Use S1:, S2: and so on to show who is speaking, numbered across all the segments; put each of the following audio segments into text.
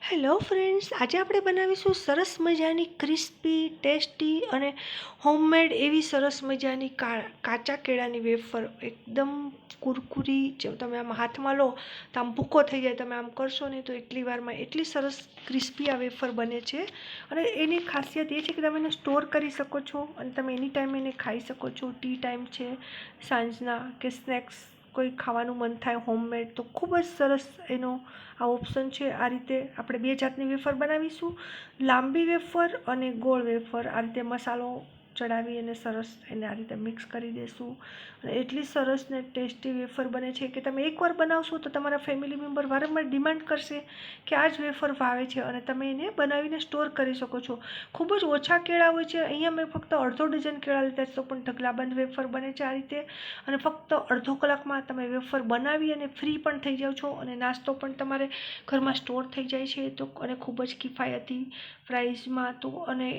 S1: Hello friends, આજે આપણે બનાવીશું સરસ મજાની ક્રિસ્પી ટેસ્ટી અને હોમમેડ એવી સરસ મજાની કાચા કેળાની વેફર. એકદમ કુરકુરી. જો તમે આમ હાથમાં લો તો આમ ભૂકો થઈ જાય. તમે આમ કરશો ને તો એટલી વારમાં એટલી સરસ ક્રિસ્પી આ વેફર બને છે. અને એની ખાસિયત એ છે કે તમે એને સ્ટોર કરી શકો છો અને તમે એની ટાઈમ એને ખાઈ શકો છો. ટી ટાઈમ છે, સાંજના કે સ્નેક્સ કોઈ ખાવાનું મન થાય હોમમેડ, તો ખૂબ જ સરસ એનો આ ઓપ્શન છે. આ રીતે આપણે બે જાતની વેફર બનાવીશું, લાંબી વેફર અને ગોળ વેફર. આ રીતે મસાલો ચડાવી અને સરસ એને આ રીતે મિક્સ કરી દઈશું. અને એટલી સરસ ને ટેસ્ટી વેફર બને છે કે તમે એકવાર બનાવશો તો તમારા ફેમિલી મેમ્બર વારંવાર ડિમાન્ડ કરશે કે આ જ વેફર ભાવે છે, અને તમે એને બનાવીને સ્ટોર કરી શકો છો. ખૂબ જ ઓછા કેળા હોય છે. અહીંયા મેં ફક્ત અડધો ડઝન કેળા લીધા છે, તો પણ ઢગલાબંધ વેફર બને છે આ રીતે. અને ફક્ત અડધો કલાકમાં તમે વેફર બનાવી અને ફ્રી પણ થઈ જાઓ છો, અને નાસ્તો પણ તમારે ઘરમાં સ્ટોર થઈ જાય છે. તો અને ખૂબ જ કિફાયતી પ્રાઇઝમાં, તો અને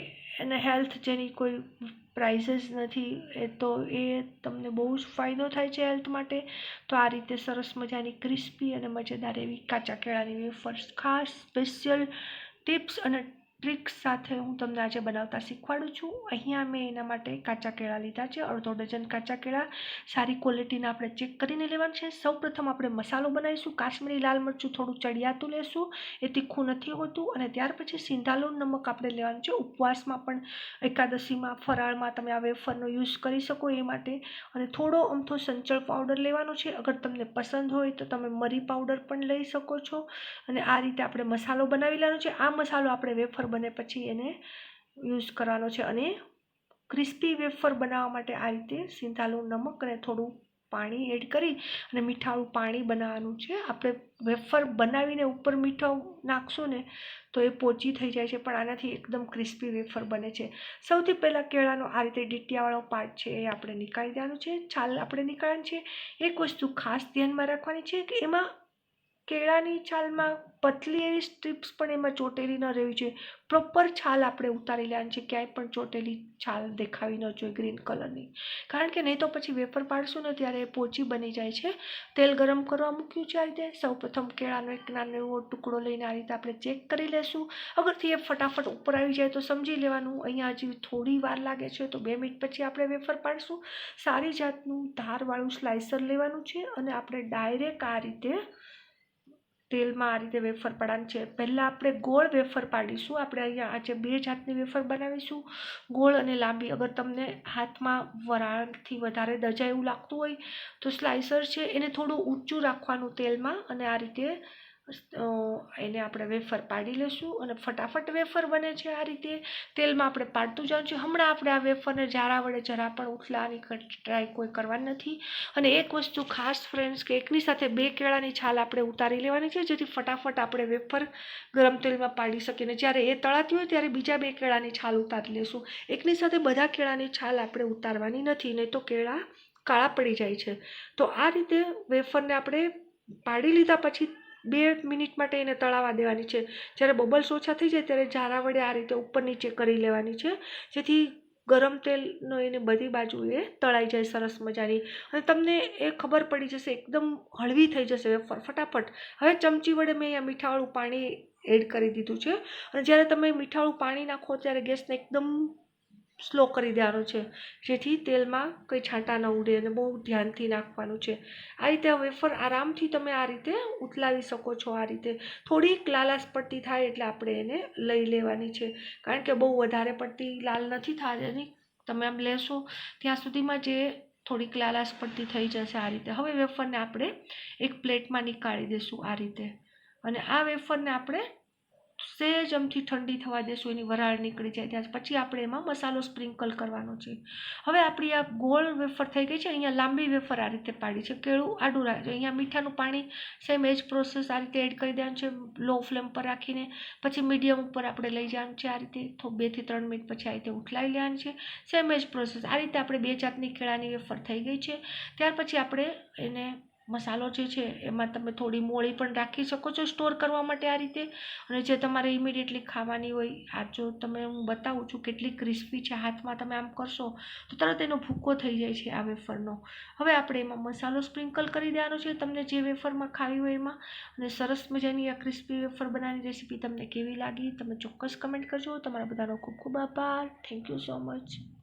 S1: એને હેલ્થ જેની કોઈ પ્રાઇઝીસ નથી, તો એ તમને બહુ જ ફાયદો થાય છે હેલ્થ માટે. તો આ રીતે સરસ મજાની ક્રિસ્પી અને મજેદાર એવી કાચા કેળાની વેફર્સ ખાસ સ્પેશિયલ ટિપ્સ અને ટ્રિક્સ સાથે હું તમને આજે બનાવતા શીખવાડું છું. અહીંયા મેં એના માટે કાચા કેળા લીધા છે, અડધો ડઝન કાચા કેળા. સારી ક્વોલિટીના આપણે ચેક કરીને લેવાનું છે. સૌપ્રથમ આપણે મસાલો બનાવીશું. કાશ્મીરી લાલ મરચું થોડું ચડિયાતું લેશું, એ તીખું નથી હોતું. અને ત્યાર પછી સિંધાલુણ નમક આપણે લેવાનું છે. ઉપવાસમાં પણ, એકાદશીમાં, ફરાળમાં તમે આ વેફરનો યુઝ કરી શકો એ માટે. અને થોડો અમથો સંચળ પાવડર લેવાનો છે. અગર તમને પસંદ હોય તો તમે મરી પાવડર પણ લઈ શકો છો. અને આ રીતે આપણે મસાલો બનાવી લેવાનો છે. આ મસાલો આપણે વેફર બને પછી એને યુઝ કરવાનો છે. અને ક્રિસ્પી વેફર બનાવવા માટે આ રીતે સિંધાલુણ નમક અને થોડું પાણી એડ કરી અને મીઠાવાળું પાણી બનાવવાનું છે. આપણે વેફર બનાવીને ઉપર મીઠું નાખશું ને તો એ પોચી થઈ જાય છે, પણ આનાથી એકદમ ક્રિસ્પી વેફર બને છે. સૌથી પહેલાં કેળાનો આ રીતે ડીટીયાવાળો પાર્ટ છે એ આપણે નીકાળી દેવાનું છે. છાલ આપણે નીકાળવાની છે. એક વસ્તુ ખાસ ધ્યાનમાં રાખવાની છે કે એમાં કેળાની છાલમાં પતલી એવી સ્ટ્રીપ્સ પણ એમાં ચોટેલી ન રહેવી જોઈએ. પ્રોપર છાલ આપણે ઉતારી લેવાની છે. ક્યાંય પણ ચોટેલી છાલ દેખાવી ન જોઈએ ગ્રીન કલરની, કારણ કે નહીં તો પછી વેફર પાડશું ને ત્યારે એ પોચી બની જાય છે. તેલ ગરમ કરવા મૂક્યું છે આ રીતે. સૌપ્રથમ કેળાનો એક નાનો એવો ટુકડો લઈને આ રીતે આપણે ચેક કરી લેશું. અગરથી એ ફટાફટ ઉપર આવી જાય તો સમજી લેવાનું અહીંયા હજી થોડી વાર લાગે છે, તો 2 મિનિટ પછી આપણે વેફર પાડશું. સારી જાતનું ધારવાળું સ્લાઇસર લેવાનું છે અને આપણે ડાયરેક્ટ આ રીતે તેલમાં આ રીતે વેફર પાડવાની છે. પહેલાં આપણે ગોળ વેફર પાડીશું. આપણે અહીંયા આજે 2 જાતની વેફર બનાવીશું, ગોળ અને લાંબી. અગર તમને હાથમાં વરાળથી વધારે દજાય એવું લાગતું હોય તો સ્લાઇસર છે એને થોડું ઊંચું રાખવાનું તેલમાં, અને આ રીતે એને આપણે વેફર પાડી લઈશું. અને ફટાફટ વેફર બને છે આ રીતે. તેલમાં આપણે પાડતું જવાનું છે. હમણાં આપણે આ વેફરને જારા વડે જરા પણ ઉથલાની ટ્રાય કોઈ કરવાની નથી. અને એક વસ્તુ ખાસ ફ્રેન્ડ્સ, કે એકની સાથે 2 કેળાની છાલ આપણે ઉતારી લેવાની છે, જેથી ફટાફટ આપણે વેફર ગરમ તેલમાં પાડી શકીએ. ને જ્યારે એ તળાતી હોય ત્યારે બીજા 2 કેળાની છાલ ઉતારી લેશું. એકની સાથે બધા કેળાની છાલ આપણે ઉતારવાની નથી, નહીં તો કેળા કાળા પડી જાય છે. તો આ રીતે વેફરને આપણે પાડી લીધા પછી 2 મિનિટ માટે એને તળાવા દેવાની છે. જ્યારે બબલ્સ ઓછા થઈ જાય ત્યારે જારા વડે આ રીતે ઉપર નીચે કરી લેવાની છે, જેથી ગરમ તેલનો એને બધી બાજુએ તળાઈ જાય સરસ મજાની. અને તમને એ ખબર પડી જશે, એકદમ હળવી થઈ જશે વેફર ફટાફટ. હવે ચમચી વડે મેં અહીંયા મીઠાવાળું પાણી એડ કરી દીધું છે. અને જ્યારે તમે મીઠાવાળું પાણી નાખો ત્યારે ગેસને એકદમ સ્લો કરી દેવાનું છે, જેથી તેલમાં કંઈ છાંટા ન ઉડે, અને બહુ ધ્યાનથી નાખવાનું છે. આ રીતે વેફર આરામથી તમે આ રીતે ઉથલાવી શકો છો. આ રીતે થોડીક લાલાશ પડતી થાય એટલે આપણે એને લઈ લેવાની છે, કારણ કે બહુ વધારે પડતી લાલ નથી થવાની. તમે આમ લેશો ત્યાં સુધીમાં જે થોડીક લાલાશ પડતી થઈ જશે આ રીતે. હવે વેફરને આપણે એક પ્લેટમાં નીકાળી દઈશું આ રીતે. અને આ વેફરને આપણે સહેજ અમથી ઠંડી થવા દેશું, એની વરાળ નીકળી જાય ત્યાં પછી આપણે એમાં મસાલો સ્પ્રિંકલ કરવાનો છે. હવે આપણી આ ગોળ વેફર થઈ ગઈ છે. અહીંયા લાંબી વેફર આ રીતે પાડી છે. કેળું આડું રાખજો. અહીંયા મીઠાનું પાણી સેમ એ જ પ્રોસેસ આ રીતે એડ કરી દેવાનું છે, લો ફ્લેમ પર રાખીને. પછી મીડિયમ ઉપર આપણે લઈ જવાનું છે આ રીતે. 2 થી 3 મિનિટ પછી આ રીતે ઉથલાવી લેવાનું છે. સેમ એ જ પ્રોસેસ. આ રીતે આપણે 2 જાતની કેળાની વેફર થઈ ગઈ છે. ત્યાર પછી આપણે એને મસાલો જે છે એમાં તમે થોડી મોળી પણ રાખી શકો છો સ્ટોર કરવા માટે આ રીતે. અને જે તમારે ઇમિડિયેટલી ખાવાની હોય, આ જો તમે હું બતાવું છું કેટલી ક્રિસ્પી છે, હાથમાં તમે આમ કરશો તો તરત એનો ભૂકો થઈ જાય છે આ વેફરનો. હવે આપણે એમાં મસાલો સ્પ્રિંકલ કરી દેવાનો છે તમને જે વેફરમાં ખાવી હોય એમાં. અને સરસ મજાની આ ક્રિસ્પી વેફર બનાવવાની રેસીપી તમને કેવી લાગી તમે ચોક્કસ કમેન્ટ કરજો. તમારા બધાનો ખૂબ ખૂબ આભાર. Thank you so much.